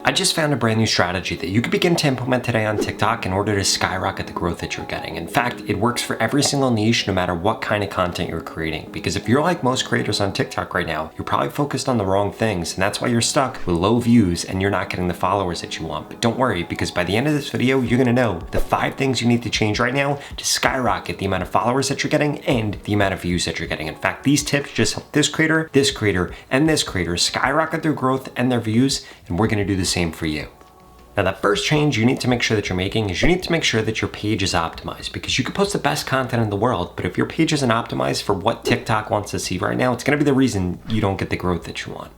I just found a brand new strategy that you can begin to implement today on TikTok in order to skyrocket the growth that you're getting. In fact, it works for every single niche, no matter what kind of content you're creating. Because if you're like most creators on TikTok right now, you're probably focused on the wrong things, and that's why you're stuck with low views and you're not getting the followers that you want. But don't worry, because by the end of this video, you're gonna know the 5 things you need to change right now to skyrocket the amount of followers that you're getting and the amount of views that you're getting. In fact, these tips just help this creator, and this creator skyrocket their growth and their views, and we're gonna do the same for you. Now, that first change you need to make sure that you're making is you need to make sure that your page is optimized, because you can post the best content in the world, but if your page isn't optimized for what TikTok wants to see right now, it's gonna be the reason you don't get the growth that you want.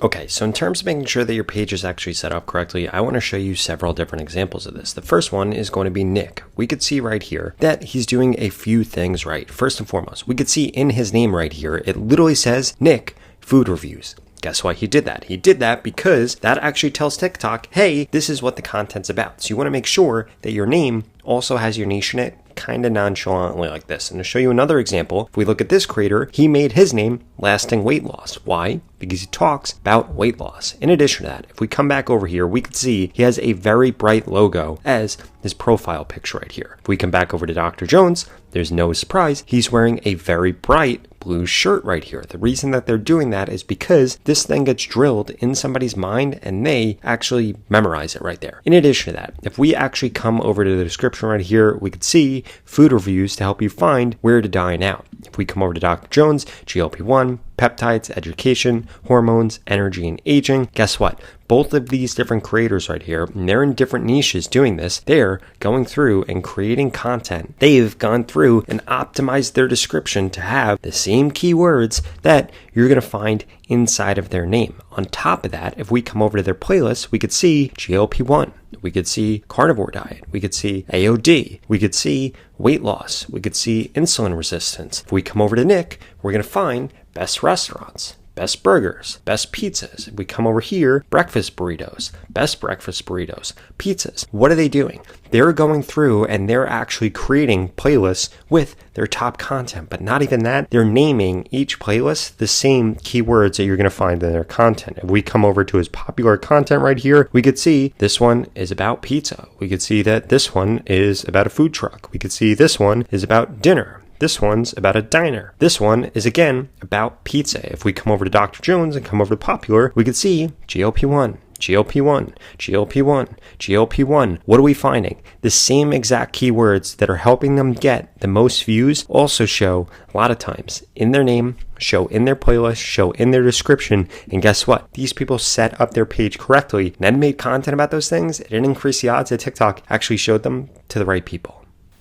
Okay, so in terms of making sure that your page is actually set up correctly, I want to show you several different examples of this. The first one is going to be Nick. We could see right here that he's doing a few things right. First and foremost, we could see in his name right here, it literally says Nick Food Reviews. Guess why he did that? He did that because that actually tells TikTok, hey, this is what the content's about. So you want to make sure that your name also has your niche in it, kind of nonchalantly like this. And to show you another example, if we look at this creator, he made his name Lasting Weight Loss. Why? Because he talks about weight loss. In addition to that, if we come back over here, we can see he has a very bright logo as his profile picture right here. If we come back over to Dr. Jones, there's no surprise, he's wearing a very bright blue shirt right here. The reason that they're doing that is because this thing gets drilled in somebody's mind and they actually memorize it right there. In addition to that, if we actually come over to the description right here, we could see food reviews to help you find where to dine out. If we come over to Dr. Jones, GLP-1, peptides, education, hormones, energy, and aging, guess what? Both of these different creators right here, and they're in different niches doing this, they're going through and creating content. They've gone through and optimized their description to have the same keywords that you're going to find inside of their name. On top of that, if we come over to their playlist, we could see GLP-1. We could see carnivore diet. We could see AOD. We could see weight loss. We could see insulin resistance. If we come over to Nick, we're going to find best restaurants, best burgers, best pizzas. If we come over here, breakfast burritos, best breakfast burritos, pizzas. What are they doing? They're going through and they're actually creating playlists with their top content, but not even that. They're naming each playlist the same keywords that you're going to find in their content. If we come over to his popular content right here, we could see this one is about pizza. We could see that this one is about a food truck. We could see this one is about dinner. This one's about a diner. This one is, again, about pizza. If we come over to Dr. Jones and come over to Popular, we could see GLP-1, GLP-1, GLP-1, GLP-1. What are we finding? The same exact keywords that are helping them get the most views also show a lot of times in their name, show in their playlist, show in their description. And guess what? These people set up their page correctly and then made content about those things. It didn't increase the odds that TikTok actually showed them to the right people.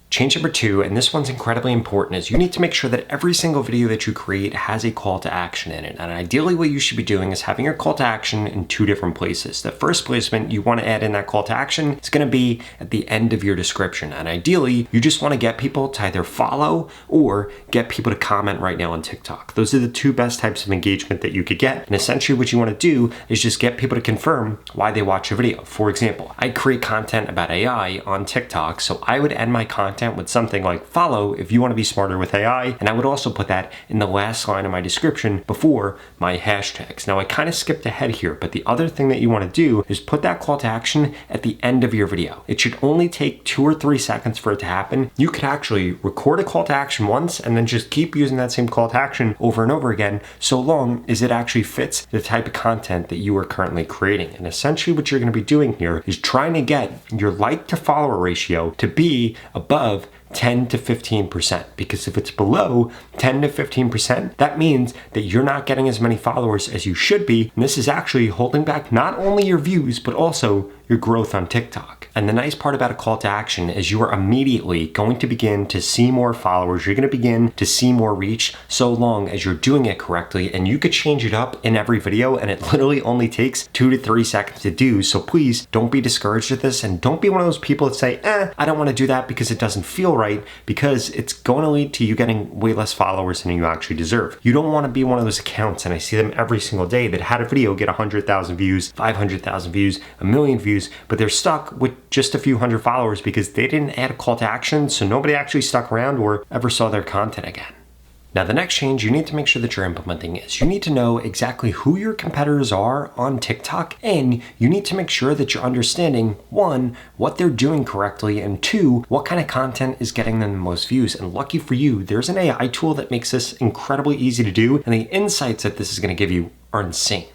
Change number 2, and this one's incredibly important, is you need to make sure that every single video that you create has a call to action in it. And ideally what you should be doing is having your call to action in 2 different places. The first placement you want to add in that call to action is going to be at the end of your description. And ideally, you just want to get people to either follow or get people to comment right now on TikTok. Those are the 2 best types of engagement that you could get. And essentially what you want to do is just get people to confirm why they watch a video. For example, I create content about AI on TikTok, so I would end my content with something like follow if you want to be smarter with AI, and I would also put that in the last line of my description before my hashtags. Now I kind of skipped ahead here, but the other thing that you want to do is put that call to action at the end of your video. It should only take 2 or 3 seconds for it to happen. You could actually record a call to action once and then just keep using that same call to action over and over again, so long as it actually fits the type of content that you are currently creating. And essentially what you're going to be doing here is trying to get your like to follower ratio to be above 10 to 15%, because if it's below 10 to 15%, that means that you're not getting as many followers as you should be, and this is actually holding back not only your views, but also your growth on TikTok. And the nice part about a call to action is you are immediately going to begin to see more followers. You're going to begin to see more reach so long as you're doing it correctly. And you could change it up in every video, and it literally only takes 2 to 3 seconds to do. So please don't be discouraged with this, and don't be one of those people that say, I don't want to do that because it doesn't feel right, because it's going to lead to you getting way less followers than you actually deserve. You don't want to be one of those accounts, and I see them every single day, that had a video get 100,000 views, 500,000 views, a million views, but they're stuck with just a few hundred followers because they didn't add a call to action, so nobody actually stuck around or ever saw their content again. Now, the next change you need to make sure that you're implementing is you need to know exactly who your competitors are on TikTok, and you need to make sure that you're understanding, one, what they're doing correctly, and two, what kind of content is getting them the most views. And lucky for you, there's an AI tool that makes this incredibly easy to do, and the insights that this is going to give you are insane.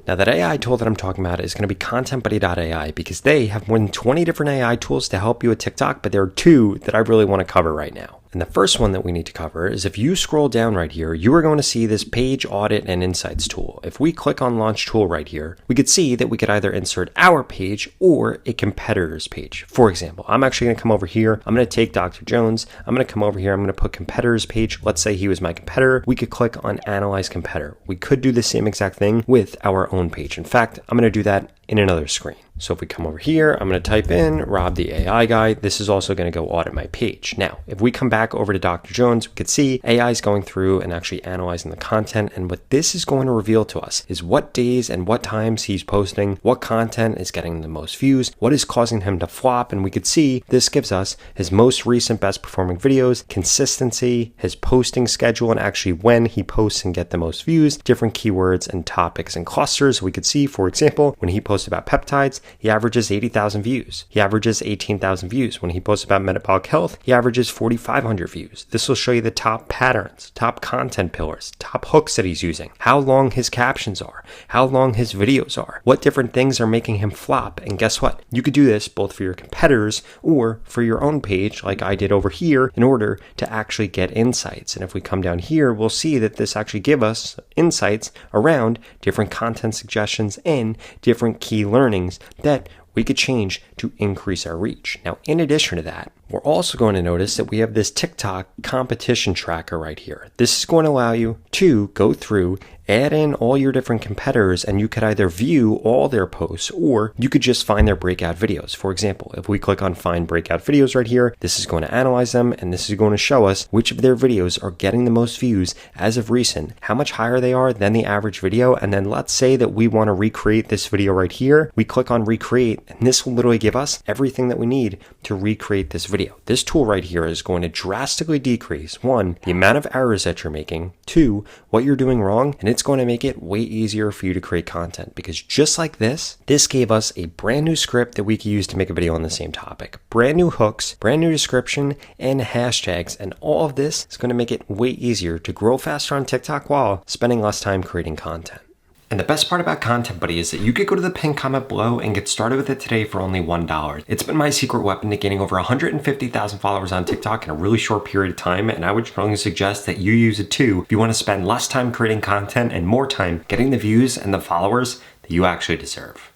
Now, that AI tool that I'm talking about is going to be ContentBuddy.ai, because they have more than 20 different AI tools to help you with TikTok, but there are two that I really want to cover right now. And the first one that we need to cover is if you scroll down right here, you are going to see this Page Audit and Insights tool. If we click on Launch Tool right here, we could see that we could either insert our page or a competitor's page. For example, I'm actually going to come over here. I'm going to take Dr. Jones. I'm going to come over here. I'm going to put competitor's page. Let's say he was my competitor. We could click on Analyze Competitor. We could do the same exact thing with our own page. In fact, I'm going to do that in another screen. So if we come over here, I'm going to type in Rob the AI guy. This is also going to go audit my page. Now, if we come back over to Dr. Jones, we could see AI is going through and actually analyzing the content. And what this is going to reveal to us is what days and what times he's posting, what content is getting the most views, what is causing him to flop. And we could see this gives us his most recent best performing videos, consistency, his posting schedule, and actually when he posts and get the most views, different keywords and topics and clusters. We could see, for example, when he posts about peptides, he averages 80,000 views. He averages 18,000 views. When he posts about metabolic health, he averages 4,500 views. This will show you the top patterns, top content pillars, top hooks that he's using, how long his captions are, how long his videos are, what different things are making him flop. And guess what? You could do this both for your competitors or for your own page, like I did over here, in order to actually get insights. And if we come down here, we'll see that this actually gives us insights around different content suggestions and different key learnings that we could change to increase our reach. Now, in addition to that, we're also going to notice that we have this TikTok competition tracker right here. This is going to allow you to go through, add in all your different competitors, and you could either view all their posts or you could just find their breakout videos. For example, if we click on Find Breakout Videos right here, this is going to analyze them, and this is going to show us which of their videos are getting the most views as of recent, how much higher they are than the average video. And then let's say that we want to recreate this video right here. We click on Recreate, and this will literally give us everything that we need to recreate this video. This tool right here is going to drastically decrease, one, the amount of errors that you're making, two, what you're doing wrong, and it's going to make it way easier for you to create content, because just like this gave us a brand new script that we could use to make a video on the same topic, brand new hooks, brand new description, and hashtags, and all of this is going to make it way easier to grow faster on TikTok while spending less time creating content. And the best part about Content Buddy is that you could go to the pinned comment below and get started with it today for only $1. It's been my secret weapon to gaining over 150,000 followers on TikTok in a really short period of time, and I would strongly suggest that you use it too if you want to spend less time creating content and more time getting the views and the followers that you actually deserve.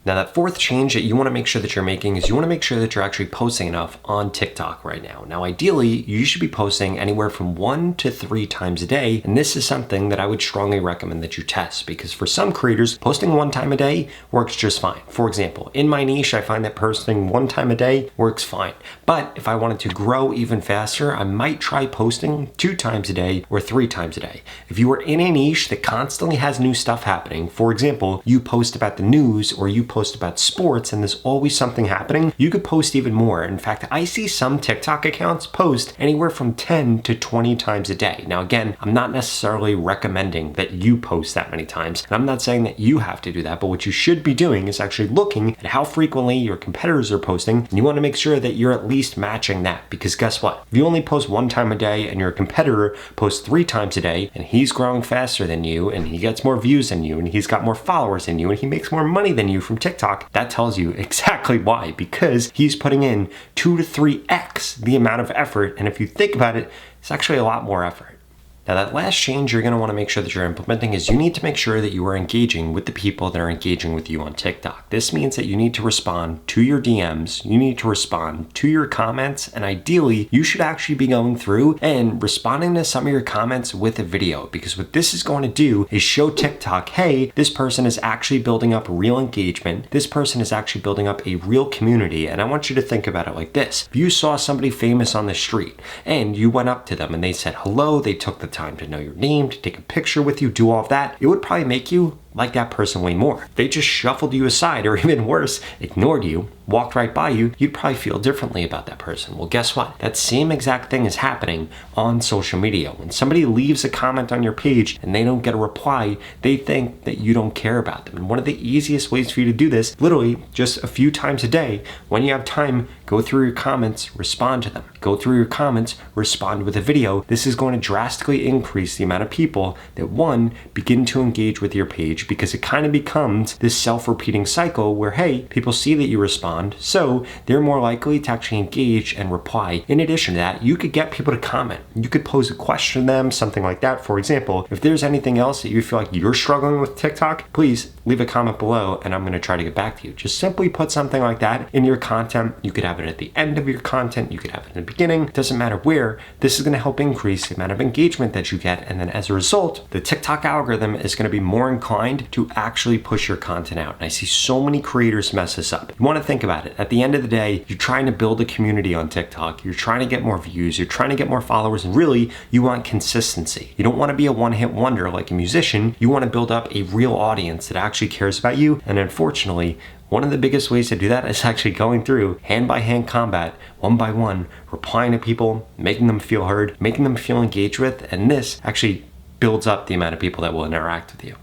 Now, that fourth change that you want to make sure that you're making is you want to make sure that you're actually posting enough on TikTok right now. Now, ideally, you should be posting anywhere from 1 to 3 times a day. And this is something that I would strongly recommend that you test, because for some creators, posting 1 time a day works just fine. For example, in my niche, I find that posting 1 time a day works fine. But if I wanted to grow even faster, I might try posting 2 times a day or 3 times a day. If you are in a niche that constantly has new stuff happening, for example, you post about the news or you post about sports and there's always something happening, you could post even more. In fact, I see some TikTok accounts post anywhere from 10 to 20 times a day. Now, again, I'm not necessarily recommending that you post that many times, and I'm not saying that you have to do that, but what you should be doing is actually looking at how frequently your competitors are posting, and you want to make sure that you're at least matching that, because guess what? If you only post 1 time a day and your competitor posts 3 times a day, and he's growing faster than you, and he gets more views than you, and he's got more followers than you, and he makes more money than you from TikTok, that tells you exactly why, because he's putting in 2 to 3x the amount of effort, and if you think about it, it's actually a lot more effort. Now, that last change you're going to want to make sure that you're implementing is you need to make sure that you are engaging with the people that are engaging with you on TikTok. This means that you need to respond to your DMs, you need to respond to your comments, and ideally, you should actually be going through and responding to some of your comments with a video, because what this is going to do is show TikTok, hey, this person is actually building up real engagement, this person is actually building up a real community. And I want you to think about it like this. If you saw somebody famous on the street and you went up to them and they said hello, they took the time to know your name, to take a picture with you, do all of that, it would probably make you like that person way more. If they just shuffled you aside, or even worse, ignored you, walked right by you, you'd probably feel differently about that person. Well, guess what? That same exact thing is happening on social media. When somebody leaves a comment on your page and they don't get a reply, they think that you don't care about them. And one of the easiest ways for you to do this, literally just a few times a day, when you have time, go through your comments, respond to them. Go through your comments, respond with a video. This is going to drastically increase the amount of people that, one, begin to engage with your page, because it kind of becomes this self-repeating cycle where, hey, people see that you respond, so they're more likely to actually engage and reply. In addition to that, you could get people to comment. You could pose a question to them, something like that. For example, if there's anything else that you feel like you're struggling with TikTok, please leave a comment below and I'm going to try to get back to you. Just simply put something like that in your content. You could have it at the end of your content, you could have it in the beginning, it doesn't matter where. This is going to help increase the amount of engagement that you get, and then as a result, the TikTok algorithm is going to be more inclined to actually push your content out. And I see so many creators mess this up. You want to think about it. At the end of the day, you're trying to build a community on TikTok, you're trying to get more views, you're trying to get more followers, and really you want consistency. You don't want to be a one-hit wonder like a musician. You want to build up a real audience that actually cares about you. And unfortunately, one of the biggest ways to do that is actually going through hand-by-hand combat, one by one, replying to people, making them feel heard, making them feel engaged with, and this actually builds up the amount of people that will interact with you.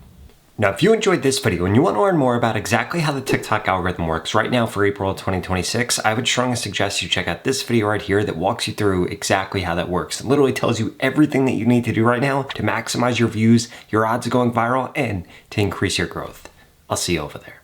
Now, if you enjoyed this video and you want to learn more about exactly how the TikTok algorithm works right now for April 2026, I would strongly suggest you check out this video right here that walks you through exactly how that works. It literally tells you everything that you need to do right now to maximize your views, your odds of going viral, and to increase your growth. I'll see you over there.